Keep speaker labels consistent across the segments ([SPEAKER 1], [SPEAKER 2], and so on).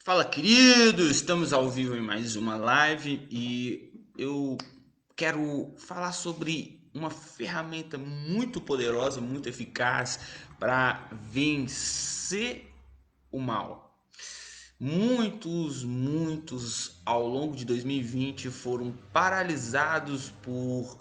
[SPEAKER 1] Fala, queridos! Estamos ao vivo em mais uma live e eu quero falar sobre uma ferramenta muito poderosa, muito eficaz para vencer o mal. Muitos ao longo de 2020 foram paralisados por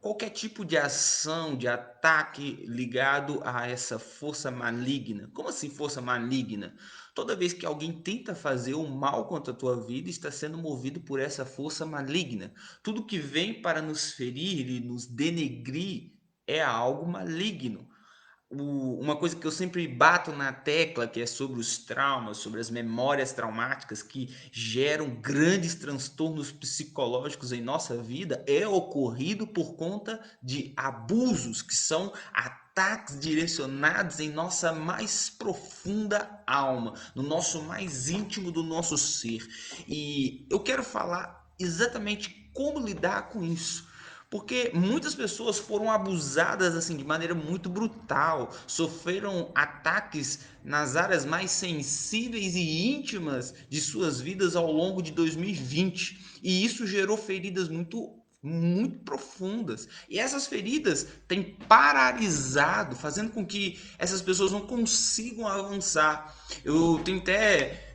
[SPEAKER 1] qualquer tipo de ação, de ataque ligado a essa força maligna. Como assim força maligna? Toda vez que alguém tenta fazer o mal contra a tua vida, está sendo movido por essa força maligna. Tudo que vem para nos ferir e nos denegrir é algo maligno. Uma coisa que eu sempre bato na tecla, que é sobre os traumas, sobre as memórias traumáticas que geram grandes transtornos psicológicos em nossa vida, é ocorrido por conta de abusos, que são ataques direcionados em nossa mais profunda alma, no nosso mais íntimo do nosso ser. E eu quero falar exatamente como lidar com isso. Porque muitas pessoas foram abusadas assim de maneira muito brutal, sofreram ataques nas áreas mais sensíveis e íntimas de suas vidas ao longo de 2020, e isso gerou feridas muito profundas. E essas feridas têm paralisado, fazendo com que essas pessoas não consigam avançar. Eu tenho até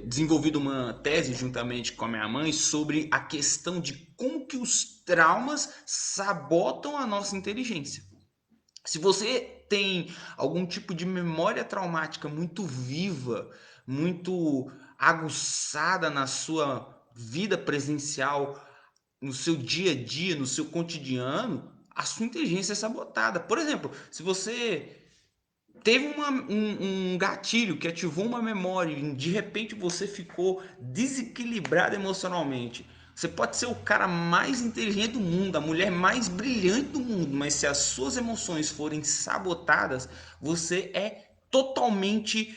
[SPEAKER 1] desenvolvido uma tese juntamente com a minha mãe sobre a questão de como que os traumas sabotam a nossa inteligência. Se você tem algum tipo de memória traumática muito viva, muito aguçada na sua vida presencial, no seu dia a dia, no seu cotidiano, a sua inteligência é sabotada. Por exemplo, se você teve um gatilho que ativou uma memória e de repente você ficou desequilibrado emocionalmente. Você pode ser o cara mais inteligente do mundo, a mulher mais brilhante do mundo, mas se as suas emoções forem sabotadas, você é totalmente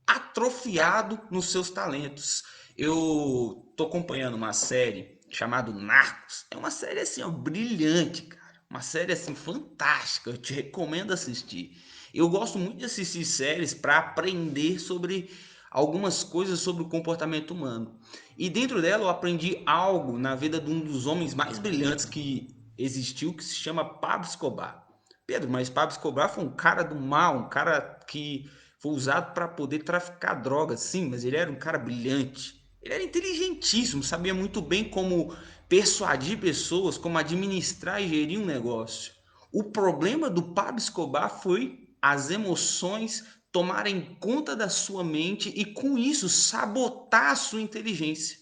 [SPEAKER 1] atrofiado nos seus talentos. Eu tô acompanhando uma série chamada Narcos. É uma série assim, ó, brilhante, cara. Uma série assim fantástica. Eu te recomendo assistir. Eu gosto muito de assistir séries para aprender sobre algumas coisas sobre o comportamento humano. E dentro dela eu aprendi algo na vida de um dos homens mais brilhantes que existiu, que se chama Pablo Escobar. Pedro, mas Pablo Escobar foi um cara do mal, um cara que foi usado para poder traficar drogas, sim, mas ele era um cara brilhante. Ele era inteligentíssimo, sabia muito bem como persuadir pessoas, como administrar e gerir um negócio. O problema do Pablo Escobar foi as emoções tomarem conta da sua mente e com isso sabotar a sua inteligência.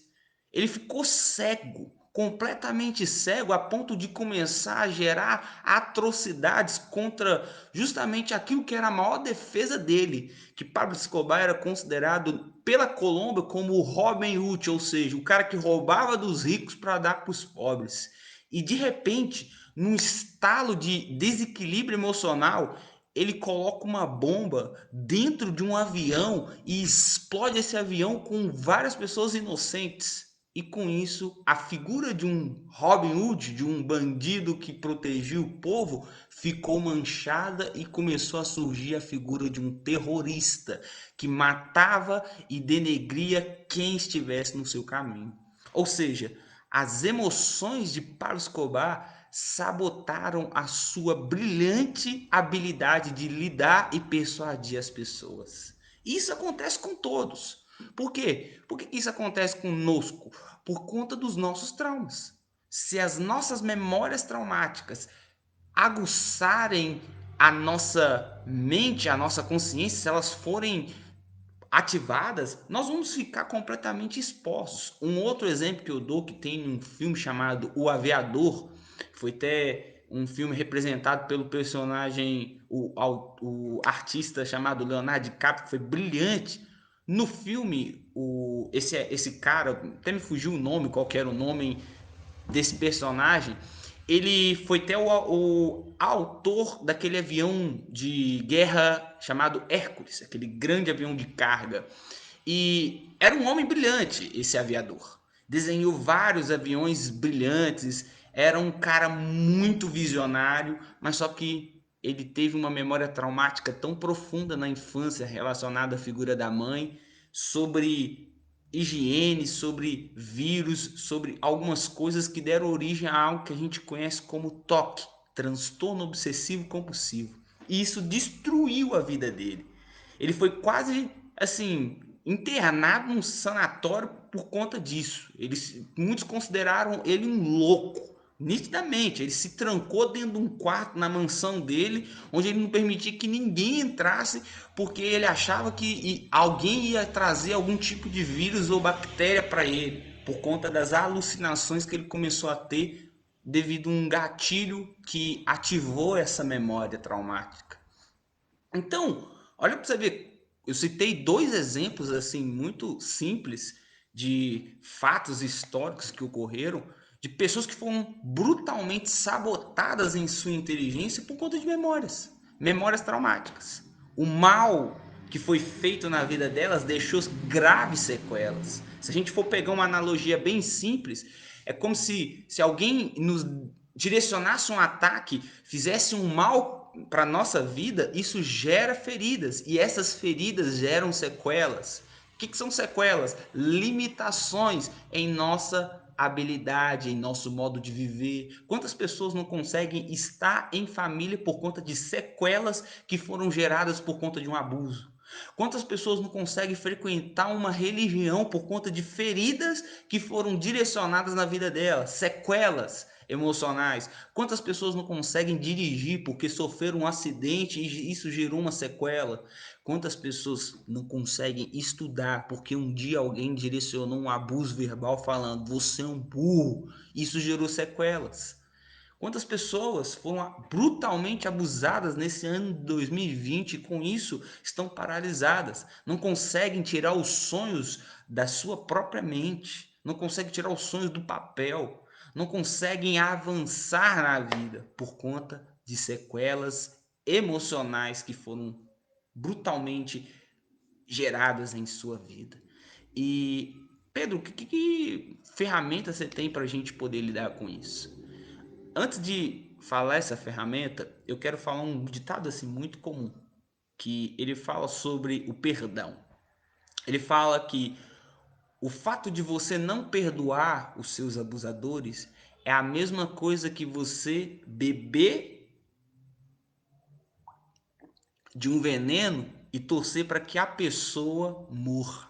[SPEAKER 1] Ele ficou cego, completamente cego, a ponto de começar a gerar atrocidades contra justamente aquilo que era a maior defesa dele, que Pablo Escobar era considerado pela Colômbia como o Robin Hood, ou seja, o cara que roubava dos ricos para dar para os pobres. E de repente, num estalo de desequilíbrio emocional, ele coloca uma bomba dentro de um avião e explode esse avião com várias pessoas inocentes. E com isso, a figura de um Robin Hood, de um bandido que protegia o povo, ficou manchada e começou a surgir a figura de um terrorista que matava e denegria quem estivesse no seu caminho. Ou seja, as emoções de Pablo Escobar sabotaram a sua brilhante habilidade de lidar e persuadir as pessoas. Isso acontece com todos. Por quê? Por que isso acontece conosco? Por conta dos nossos traumas. Se as nossas memórias traumáticas aguçarem a nossa mente, a nossa consciência, se elas forem ativadas, nós vamos ficar completamente expostos. Um outro exemplo que eu dou, que tem um filme chamado O Aviador, foi até um filme representado pelo personagem, o artista chamado Leonardo DiCaprio, que foi brilhante. No filme, esse cara, até me fugiu o nome, qual era o nome desse personagem, ele foi até o autor daquele avião de guerra chamado Hércules, aquele grande avião de carga. E era um homem brilhante, esse aviador. Desenhou vários aviões brilhantes, era um cara muito visionário, mas só que ele teve uma memória traumática tão profunda na infância relacionada à figura da mãe, sobre higiene, sobre vírus, sobre algumas coisas que deram origem a algo que a gente conhece como TOC, transtorno obsessivo compulsivo. E isso destruiu a vida dele. Ele foi quase assim internado num sanatório por conta disso. Muitos consideraram ele um louco. Nitidamente, ele se trancou dentro de um quarto na mansão dele, onde ele não permitia que ninguém entrasse, porque ele achava que alguém ia trazer algum tipo de vírus ou bactéria para ele, por conta das alucinações que ele começou a ter devido a um gatilho que ativou essa memória traumática. Então, olha para você ver, eu citei dois exemplos assim muito simples de fatos históricos que ocorreram, de pessoas que foram brutalmente sabotadas em sua inteligência por conta de memórias traumáticas. O mal que foi feito na vida delas deixou graves sequelas. Se a gente for pegar uma analogia bem simples, é como se alguém nos direcionasse um ataque, fizesse um mal para nossa vida, isso gera feridas e essas feridas geram sequelas. O que são sequelas? Limitações em nossa habilidade, em nosso modo de viver. Quantas pessoas não conseguem estar em família por conta de sequelas que foram geradas por conta de um abuso? Quantas pessoas não conseguem frequentar uma religião por conta de feridas que foram direcionadas na vida delas? Sequelas emocionais. Quantas pessoas não conseguem dirigir porque sofreram um acidente e isso gerou uma sequela? Quantas pessoas não conseguem estudar porque um dia alguém direcionou um abuso verbal falando você é um burro? Isso gerou sequelas. Quantas pessoas foram brutalmente abusadas nesse ano de 2020 e com isso estão paralisadas, não conseguem tirar os sonhos da sua própria mente, não conseguem tirar os sonhos do papel, não conseguem avançar na vida por conta de sequelas emocionais que foram brutalmente geradas em sua vida. E Pedro, que ferramenta você tem para a gente poder lidar com isso? Antes de falar essa ferramenta, eu quero falar um ditado assim muito comum, que ele fala sobre o perdão. Ele fala que o fato de você não perdoar os seus abusadores é a mesma coisa que você beber de um veneno e torcer para que a pessoa morra.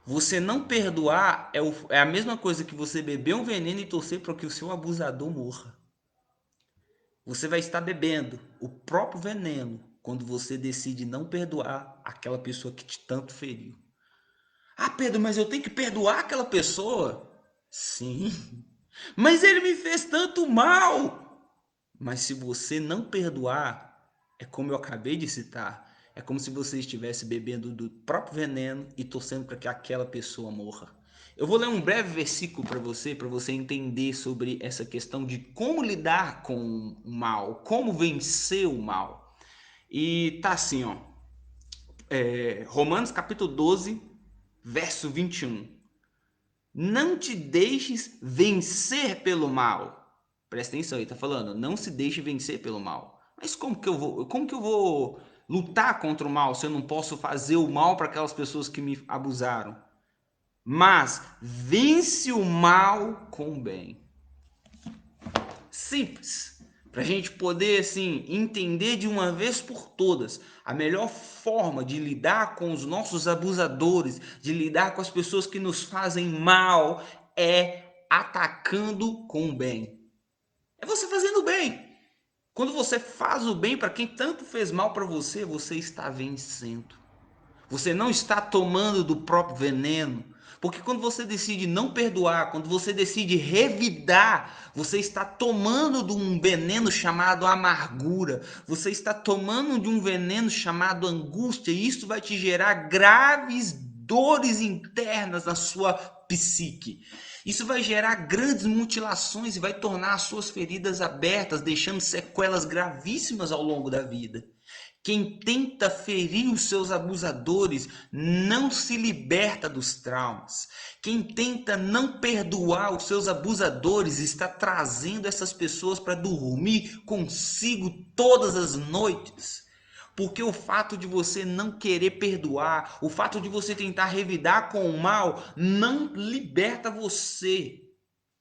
[SPEAKER 1] Você não perdoar é a mesma coisa que você beber um veneno e torcer para que o seu abusador morra. Você vai estar bebendo o próprio veneno quando você decide não perdoar aquela pessoa que te tanto feriu. Ah, Pedro, mas eu tenho que perdoar aquela pessoa? Sim. Mas ele me fez tanto mal. Mas se você não perdoar, é como eu acabei de citar, é como se você estivesse bebendo do próprio veneno e torcendo para que aquela pessoa morra. Eu vou ler um breve versículo para você entender sobre essa questão de como lidar com o mal, como vencer o mal. E tá assim, ó, Romanos capítulo 12, verso 21. Não te deixes vencer pelo mal. Presta atenção, ele tá falando, não se deixe vencer pelo mal. Mas como que eu vou lutar contra o mal se eu não posso fazer o mal para aquelas pessoas que me abusaram? Mas vence o mal com o bem. Simples. Para a gente poder assim entender de uma vez por todas a melhor forma de lidar com os nossos abusadores, de lidar com as pessoas que nos fazem mal, é atacando com o bem. É você fazendo o bem. Quando você faz o bem para quem tanto fez mal para você, você está vencendo. Você não está tomando do próprio veneno. Porque quando você decide não perdoar, quando você decide revidar, você está tomando de um veneno chamado amargura. Você está tomando de um veneno chamado angústia. E isso vai te gerar graves dores internas na sua psique. Isso vai gerar grandes mutilações e vai tornar as suas feridas abertas, deixando sequelas gravíssimas ao longo da vida. Quem tenta ferir os seus abusadores não se liberta dos traumas. Quem tenta não perdoar os seus abusadores está trazendo essas pessoas para dormir consigo todas as noites. Porque o fato de você não querer perdoar, o fato de você tentar revidar com o mal, não liberta você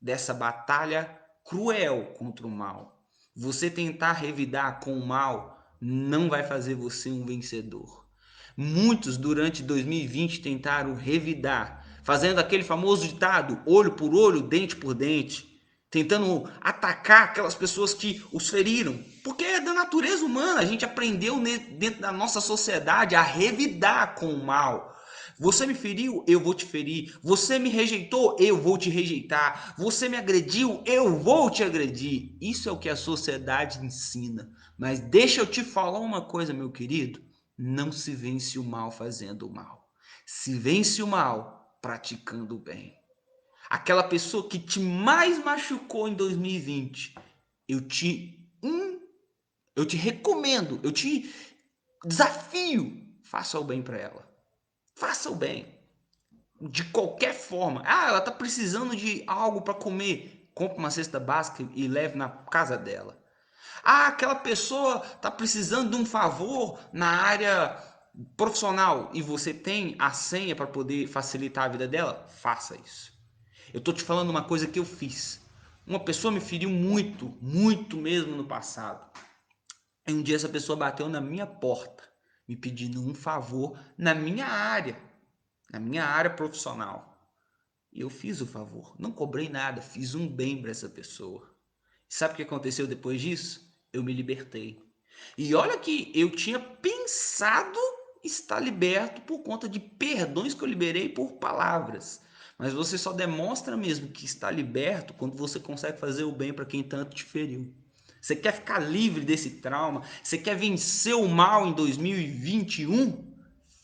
[SPEAKER 1] dessa batalha cruel contra o mal. Você tentar revidar com o mal não vai fazer você um vencedor. Muitos durante 2020 tentaram revidar, fazendo aquele famoso ditado, olho por olho, dente por dente, tentando atacar aquelas pessoas que os feriram, porque é da natureza humana, a gente aprendeu dentro da nossa sociedade a revidar com o mal. Você me feriu, eu vou te ferir. Você me rejeitou, eu vou te rejeitar. Você me agrediu, eu vou te agredir. Isso é o que a sociedade ensina. Mas deixa eu te falar uma coisa, meu querido. Não se vence o mal fazendo o mal. Se vence o mal praticando o bem. Aquela pessoa que te mais machucou em 2020, eu te eu te recomendo, eu te desafio, faça o bem para ela. Faça o bem. De qualquer forma. Ah, ela tá precisando de algo para comer. Compre uma cesta básica e leve na casa dela. Ah, aquela pessoa tá precisando de um favor na área profissional e você tem a senha para poder facilitar a vida dela? Faça isso. Eu tô te falando uma coisa que eu fiz. Uma pessoa me feriu muito, muito mesmo no passado. E um dia essa pessoa bateu na minha porta, me pedindo um favor na minha área profissional. E eu fiz o favor, não cobrei nada, fiz um bem para essa pessoa. Sabe o que aconteceu depois disso? Eu me libertei. E olha que eu tinha pensado estar liberto por conta de perdões que eu liberei por palavras. Mas você só demonstra mesmo que está liberto quando você consegue fazer o bem para quem tanto te feriu. Você quer ficar livre desse trauma? Você quer vencer o mal em 2021?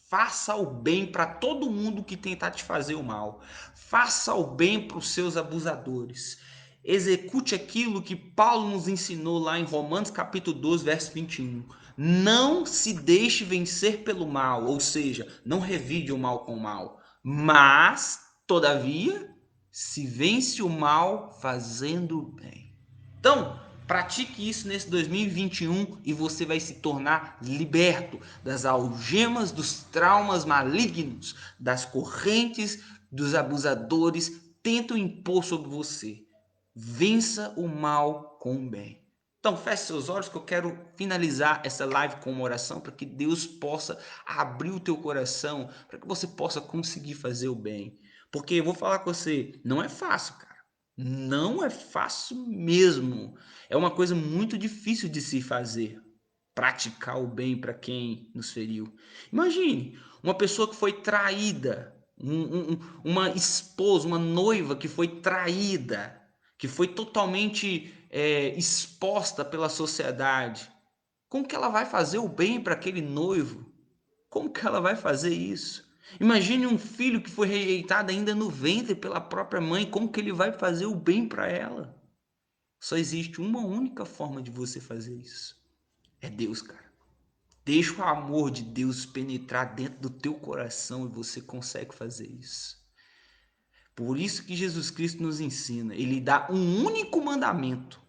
[SPEAKER 1] Faça o bem para todo mundo que tentar te fazer o mal. Faça o bem para os seus abusadores. Execute aquilo que Paulo nos ensinou lá em Romanos capítulo 12, verso 21. Não se deixe vencer pelo mal, ou seja, não revide o mal com o mal, mas, todavia, se vence o mal fazendo o bem. Então, pratique isso nesse 2021 e você vai se tornar liberto das algemas, dos traumas malignos, das correntes dos abusadores tentam impor sobre você. Vença o mal com o bem. Então, feche seus olhos que eu quero finalizar essa live com uma oração para que Deus possa abrir o teu coração, para que você possa conseguir fazer o bem. Porque eu vou falar com você, não é fácil, cara. Não é fácil mesmo. É uma coisa muito difícil de se fazer. Praticar o bem para quem nos feriu. Imagine uma pessoa que foi traída, uma esposa, uma noiva que foi traída, que foi totalmente exposta pela sociedade. Como que ela vai fazer o bem para aquele noivo? Como que ela vai fazer isso? Imagine um filho que foi rejeitado ainda no ventre pela própria mãe, como que ele vai fazer o bem para ela? Só existe uma única forma de você fazer isso. É Deus, cara. Deixa o amor de Deus penetrar dentro do teu coração e você consegue fazer isso. Por isso que Jesus Cristo nos ensina, ele dá um único mandamento: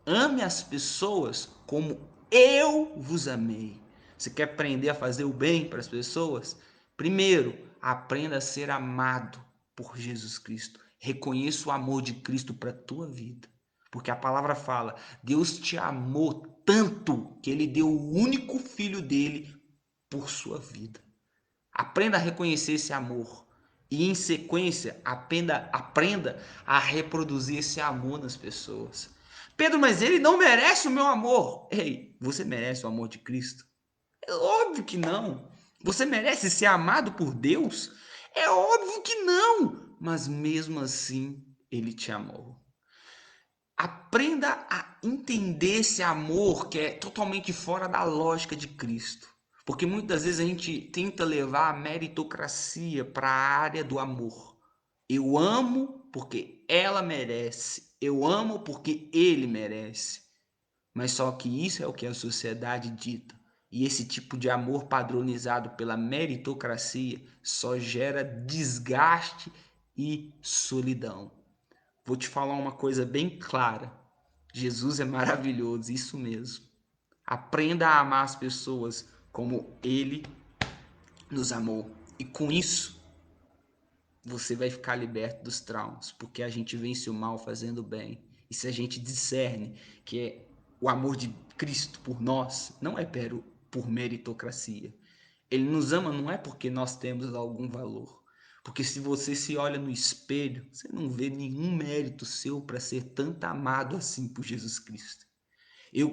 [SPEAKER 1] ame as pessoas como eu vos amei. Você quer aprender a fazer o bem para as pessoas? Primeiro, aprenda a ser amado por Jesus Cristo. Reconheça o amor de Cristo para a tua vida. Porque a palavra fala, Deus te amou tanto que ele deu o único filho dele por sua vida. Aprenda a reconhecer esse amor. E em sequência, aprenda a reproduzir esse amor nas pessoas. Pedro, mas ele não merece o meu amor. Ei, você merece o amor de Cristo? É óbvio que não. Você merece ser amado por Deus? É óbvio que não. Mas mesmo assim, ele te amou. Aprenda a entender esse amor que é totalmente fora da lógica de Cristo. Porque muitas vezes a gente tenta levar a meritocracia para a área do amor. Eu amo porque ela merece. Eu amo porque ele merece. Mas só que isso é o que a sociedade dita. E esse tipo de amor padronizado pela meritocracia só gera desgaste e solidão. Vou te falar uma coisa bem clara. Jesus é maravilhoso, isso mesmo. Aprenda a amar as pessoas como Ele nos amou. E com isso, você vai ficar liberto dos traumas, porque a gente vence o mal fazendo o bem. E se a gente discerne que é o amor de Cristo por nós, não é por meritocracia. Ele nos ama não é porque nós temos algum valor. Porque se você se olha no espelho, você não vê nenhum mérito seu para ser tanto amado assim por Jesus Cristo.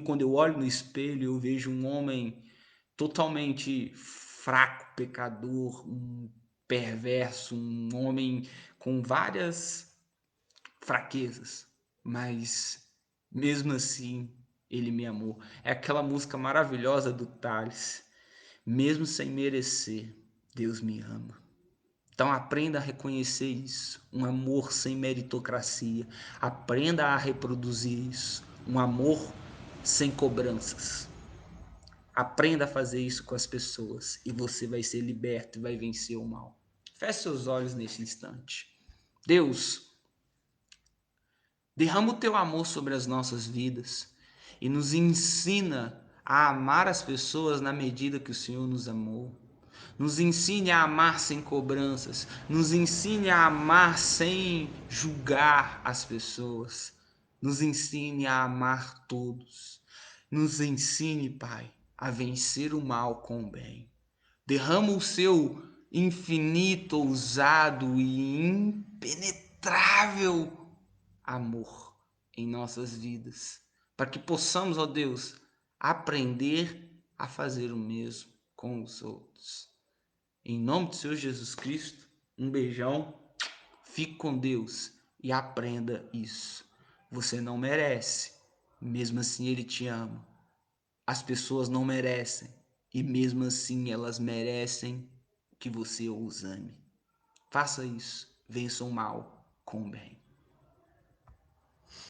[SPEAKER 1] Quando eu olho no espelho, eu vejo um homem totalmente fraco, pecador, um perverso, um homem com várias fraquezas, mas mesmo assim ele me amou. É aquela música maravilhosa do Thales. Mesmo sem merecer, Deus me ama. Então aprenda a reconhecer isso, um amor sem meritocracia. Aprenda a reproduzir isso, um amor sem cobranças. Aprenda a fazer isso com as pessoas e você vai ser liberto e vai vencer o mal. Feche seus olhos nesse instante. Deus, derrama o teu amor sobre as nossas vidas e nos ensina a amar as pessoas na medida que o Senhor nos amou. Nos ensine a amar sem cobranças. Nos ensine a amar sem julgar as pessoas. Nos ensine a amar todos. Nos ensine, Pai, a vencer o mal com o bem. Derrama o seu infinito, ousado e impenetrável amor em nossas vidas, para que possamos, ó Deus, aprender a fazer o mesmo com os outros. Em nome do Senhor Jesus Cristo, um beijão, fique com Deus e aprenda isso. Você não merece, mesmo assim Ele te ama. As pessoas não merecem, e mesmo assim elas merecem que você os ame. Faça isso, vença o mal com o bem.